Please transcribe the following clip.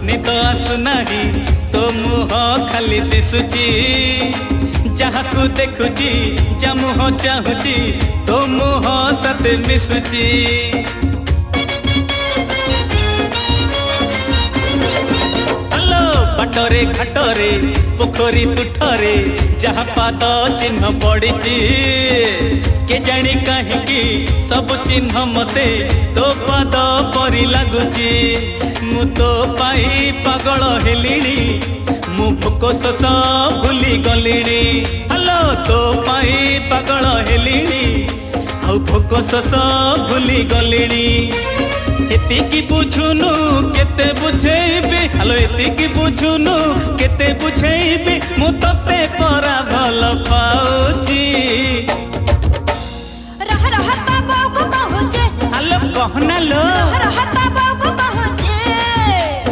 निद आसुनाही तो मुह खाली दिशुची जहाँ को देखुची जा मुह चाहूची तो मुह सते मिशुची बाटरे घाटरे पोखरी तुठरे जहाँ पाद चिन्ह पड़ी के जानी कहीं सब चिन्ह मते तो पाद परी लगुची मु तो पाई पागल हेलिणी मु भोक शोष भूली गलिणी हेलो तो पाई पागल हेलिणी आ भोक शोष भूली गलिणी एतिकी बुझुनु केते बुझेबी हेलो एतिकी बुझुनु केते बुझेबी मु तते परा भल पाउची रह रह ता बाऊ को कहूचे हेलो कहना लो